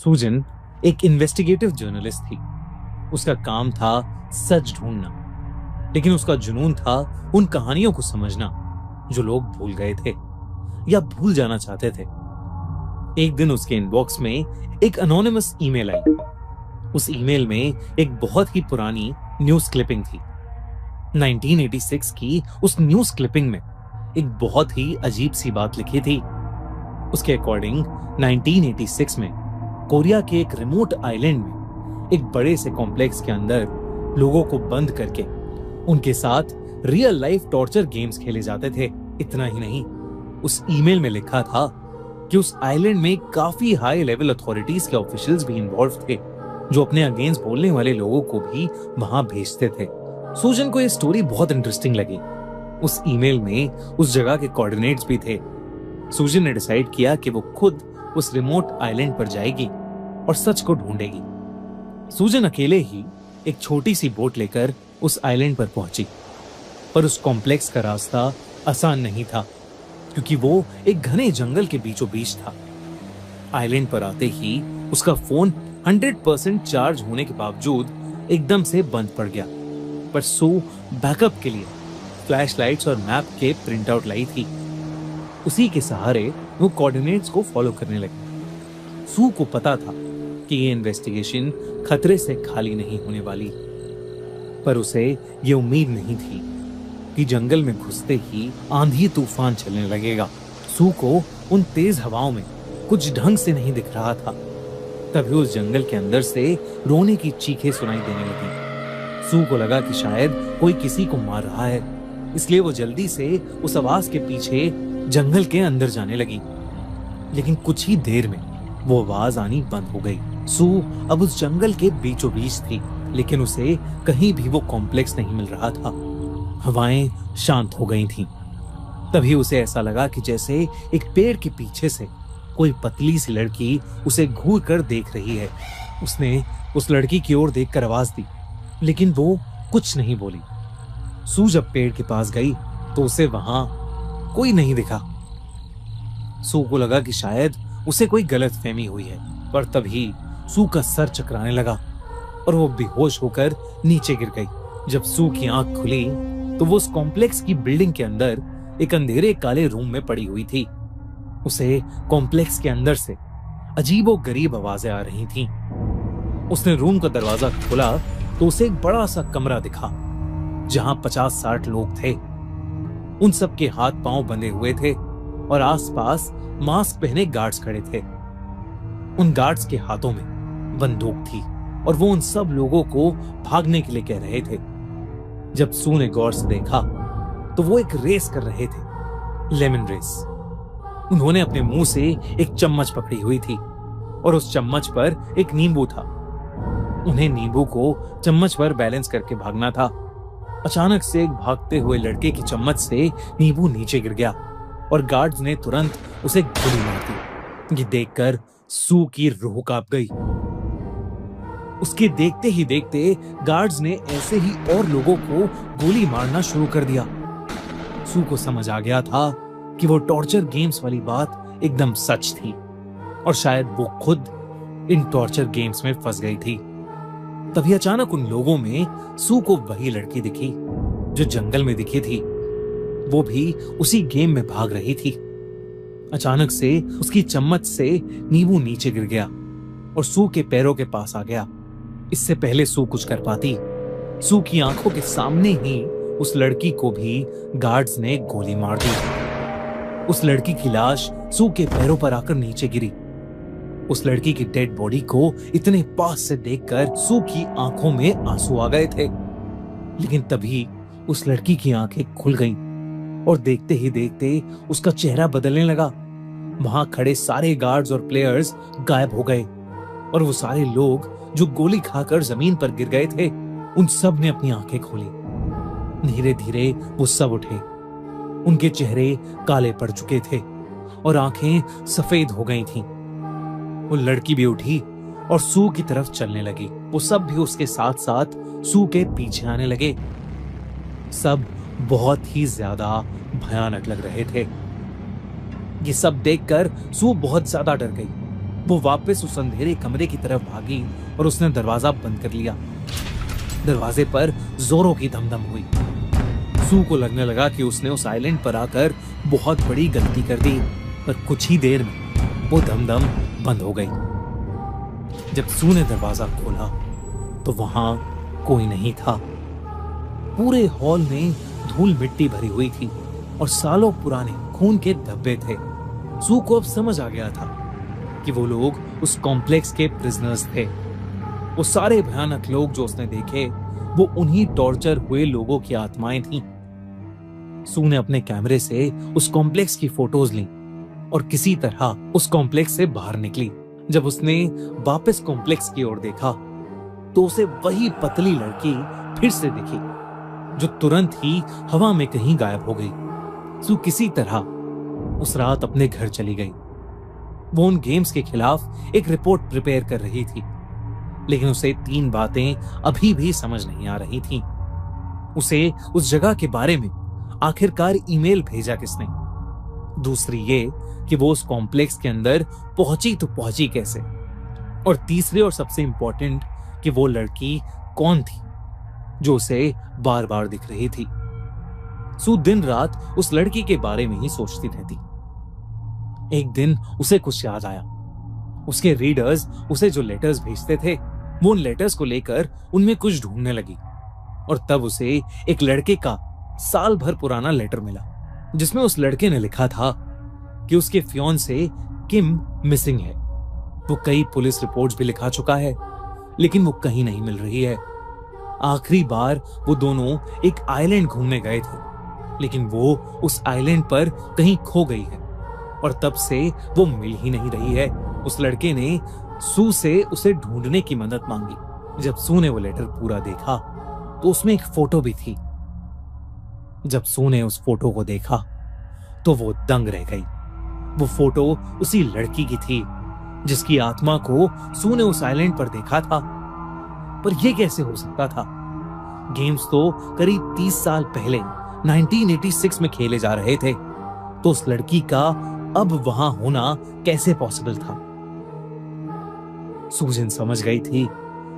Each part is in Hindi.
सूजन एक इन्वेस्टिगेटिव जर्नलिस्ट थी। उसका काम था सच ढूंढना, लेकिन उसका जुनून था उन कहानियों को समझना जो लोग भूल गए थे या भूल जाना चाहते थे। एक दिन उसके इनबॉक्स में एक अनोनिमस ईमेल आई। उस ईमेल में एक बहुत ही पुरानी न्यूज क्लिपिंग थी। 1986 की उस न्यूज क्लिपिंग में एक बहुत ही अजीब सी बात लिखी थी। उसके अकॉर्डिंग 1986 में कोरिया के एक रिमोट आइलैंड में एक बड़े से कॉम्प्लेक्स के अंदर लोगों को बंद करके उनके साथ रियल लाइफ टॉर्चर गेम्स खेले जाते थे। इतना ही नहीं, उस ईमेल में लिखा था कि उस आइलैंड में काफी हाई लेवल अथॉरिटीज के ऑफिशियल्स भी इन्वॉल्व थे, जो अपने अगेंस्ट बोलने वाले लोगों को भी वहां भेजते थे। सूजन को यह स्टोरी बहुत इंटरेस्टिंग लगी। उस ईमेल में उस जगह के कोऑर्डिनेट्स भी थे। सूजन ने डिसाइड किया कि वो खुद उस रिमोट आइलैंड पर जाएगी और सच को ढूंढेगी। सूजन अकेले ही एक छोटी सी बोट लेकर उस आइलैंड पर पहुंची, पर उस कॉम्प्लेक्स का रास्ता आसान नहीं था, क्योंकि वो एक घने जंगल के बीचों बीच था। आइलैंड पर आते ही उसका फोन 100% चार्ज होने के बावजूद एकदम से बंद पड़ गया। पर सू बैकअप के लिए फ्लैशलाइट्स और मैप के प्रिंट आउट लाई थी। उसी के सहारे वो कोऑर्डिनेट्स को फॉलो करने लगे। सू को पता था कि ये इन्वेस्टिगेशन खतरे से खाली नहीं होने वाली, पर उसे ये उम्मीद नहीं थी कि जंगल में घुसते ही आंधी तूफान चलने लगेगा। सू को उन तेज हवाओं में कुछ ढंग से नहीं दिख रहा था। तभी उस जंगल के अंदर से रोने की चीखें सुनाई देने लगी। सू को लगा कि शायद कोई किसी को मार रहा है, इसलिए वो जल्दी से उस आवाज के पीछे जंगल के अंदर जाने लगी। लेकिन कुछ ही देर में वो आवाज आनी बंद हो गई। सू अब उस जंगल के बीचों बीच थी, लेकिन उसे कहीं भी वो कॉम्प्लेक्स नहीं मिल रहा था। हवाएं शांत हो गई थीं। तभी उसे ऐसा लगा कि जैसे एक पेड़ के पीछे से कोई पतली सी लड़की उसे घूर कर देख रही है। उसने उस लड़की की ओर देखकर आवाज दी, लेकिन वो कुछ नहीं बोली। सू जब पेड़ के पास गई तो उसे वहां कोई नहीं दिखा। सू को लगा कि शायद उसे कोई गलतफहमी हुई है, पर तभी सू का सर चकराने लगा और वो बेहोश होकर नीचे गिर गई। जब सू की आंख खुली तो वो उस कॉम्प्लेक्स की बिल्डिंग के अंदर एक अंधेरे काले रूम में पड़ी हुई थी। उसे कॉम्प्लेक्स के अंदर से अजीबोगरीब आवाजें आ रही थीं। उसने रूम का दरवाजा खोला तो उसे एक बड़ा सा कमरा दिखा, जहां 50-60 लोग थे। उन सब के हाथ पांव बंधे हुए थे और आसपास मास्क पहने गार्ड्स खड़े थे। उन गार्ड्स के हाथों में बंदूक थी और वो उन सब लोगों को भागने के लिए कह रहे थे। जब सू ने गौर से देखा तो वो एक रेस कर रहे थे, लेमन रेस। उन्होंने अपने मुंह से एक चम्मच पकड़ी हुई थी और उस चम्मच पर एक नींबू था। उन्हें नींबू को चम्मच पर बैलेंस करके भागना था। अचानक से एक भागते हुए लड़के की चम्मच से नींबू नीचे गिर गया और गार्ड्स ने तुरंत उसे गोली मार दी। ये देखकर सू की रूह कांप गई। उसके देखते ही देखते गार्ड्स ने ऐसे ही और लोगों को गोली मारना शुरू कर दिया। सू को समझ आ गया था कि वो टॉर्चर गेम्स वाली बात एकदम सच थी और शायद वो खुद इन टॉर्चर गेम्स में फंस गई थी। तभी अचानक उन लोगों में सू को वही लड़की दिखी जो जंगल में दिखी थी। वो भी उसी गेम में भाग रही थी। अचानक से उसकी चम्मच से नींबू नीचे गिर गया और सू के पैरों के पास आ गया। इससे पहले सू कुछ कर पाती, सू की आंखों के सामने ही उस लड़की को भी गार्ड्स ने गोली मार दी। उस लड़की की लाश सू के पैरों पर आकर नीचे गिरी। उस लड़की की डेड बॉडी को इतने पास से देखकर सू की आंखों में आंसू आ गए थे। लेकिन तभी उस लड़की की आंखें खुल गईं और देखते ही देखते उसका चेहरा बदलने लगा। वहां खड़े सारे गार्ड्स और प्लेयर्स गायब हो गए और वो सारे लोग जो गोली खाकर जमीन पर गिर गए थे, उन सब ने अपनी आंखें खोली। धीरे धीरे वो सब उठे। उनके चेहरे काले पड़ चुके थे और आंखें सफेद हो गई थीं। वो लड़की भी उठी और सू की तरफ चलने लगी। वो सब भी उसके साथ साथ सू के पीछे आने लगे। सब बहुत ही ज्यादा भयानक लग रहे थे। ये सब देखकर सू बहुत ज्यादा डर गई। वो वापस उस अंधेरे कमरे की तरफ भागी और उसने दरवाजा बंद कर लिया। दरवाजे पर जोरों की धमधम हुई। सू को लगने लगा कि उसने उस आइलैंड पर आकर बहुत बड़ी गलती कर दी, पर कुछ ही देर में वो धमधम बंद हो गई। जब सू ने दरवाजा खोला तो वहां कोई नहीं था। पूरे हॉल में धूल मिट्टी भरी हुई थी और सालों पुराने खून के धब्बे थे। सू को अब समझ आ गया था कि वो लोग उस कॉम्प्लेक्स के प्रिजनर्स थे। वो सारे भयानक लोग जो उसने देखे वो उन्हीं टॉर्चर हुए लोगों की आत्माएं थीं। सू ने अपने कैमरे से उस कॉम्प्लेक्स की फोटोज ली और किसी तरह उस कॉम्प्लेक्स से बाहर निकली। जब उसने वापस कॉम्प्लेक्स की ओर देखा तो उसे वही पतली लड़की फिर से दिखी, जो तुरंत ही हवा में कहीं गायब हो गई। सू किसी तरह उस रात अपने घर चली गई। वो उन गेम्स के खिलाफ एक रिपोर्ट प्रिपेयर कर रही थी, लेकिन उसे 3 बातें अभी भी समझ नहीं आ रही थीं। उसे उस जगह के बारे में आखिरकार ईमेल भेजा किसने? दूसरी ये कि वो उस कॉम्प्लेक्स के अंदर पहुंची तो पहुंची कैसे? और तीसरे और सबसे इंपॉर्टेंट कि वो लड़की कौन थी जो उसे बार बार दिख रही थी। सू दिन रात उस लड़की के बारे में ही सोचती रहती। एक दिन उसे कुछ याद आया। उसके रीडर्स उसे जो लेटर्स भेजते थे वो उन लेटर्स को लेकर उनमें कुछ ढूंढने लगी, और तब उसे एक लड़के का साल भर पुराना लेटर मिला, जिसमें उस लड़के ने लिखा था कि उसके फियांसे किम मिसिंग है। वो कई पुलिस रिपोर्ट्स भी लिखा चुका है, लेकिन वो कहीं नहीं मिल रही है। आखिरी बार वो दोनों एक आइलैंड घूमने गए थे, लेकिन वो उस आइलैंड पर कहीं खो गई है और तब से वो मिल ही नहीं रही है। उस लड़के ने सू से उसे ढूंढने की मदद मांगी। जब सू ने वो लेटर पूरा देखा तो उसमें एक फोटो भी थी। जब सू ने उस फोटो को देखा तो वो दंग रह गई। वो फोटो उसी लड़की की थी जिसकी आत्मा को सू ने उस आइलैंड पर देखा था। पर यह कैसे हो सकता था? गेम्स तो करीब 30 साल पहले 1986 में खेले जा रहे थे, तो उस लड़की का अब वहां होना कैसे पॉसिबल था? सूजन समझ गई थी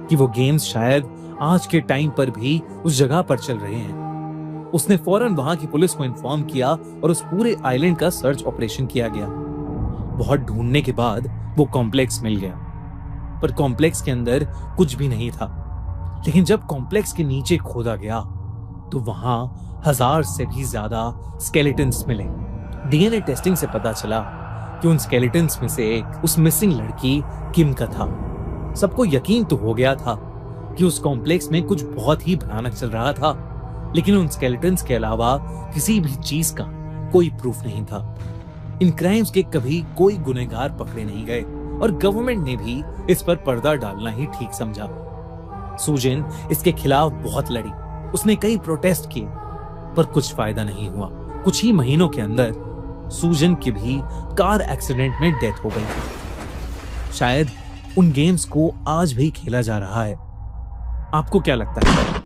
कि वो गेम्स शायद आज के टाइम पर भी उस जगह पर चल रहे हैं। उसने फौरन वहां की पुलिस को इन्फॉर्म किया और उस पूरे आइलैंड का सर्च ऑपरेशन किया गया। बहुत ढूंढने के बाद वो कॉम्प्लेक्स मिल गया, पर कॉम्प्लेक्स के अंदर कुछ भी नहीं था। लेकिन जब कॉम्प्लेक्स के नीचे खोदा गया तो वहां 1000 से भी ज्यादा स्केलेटन्स मिले। डीएनए टेस्टिंग से पता चला कि उन स्केलेटन्स में से एक उस मिसिंग लड़की किम का था। सबको यकीन तो हो गया था कि उस कॉम्प्लेक्स में कुछ बहुत ही भयानक चल रहा था, लेकिन उन स्केलेटन्स के अलावा किसी भी चीज का कोई प्रूफ नहीं था। इन क्राइम्स के कभी कोई गुनहगार पकड़े नहीं गए और गवर्नमेंट ने भी इस पर पर्दा डालना ही ठीक समझा। सूजन इसके खिलाफ बहुत लड़ी। उसने कई प्रोटेस्ट किए, पर कुछ फायदा नहीं हुआ। कुछ ही महीनों के अंदर सूजन की भी कार एक्सीडेंट में डेथ हो गई। शायद उन गेम्स को आज भी खेला जा रहा है। आपको क्या लगता है?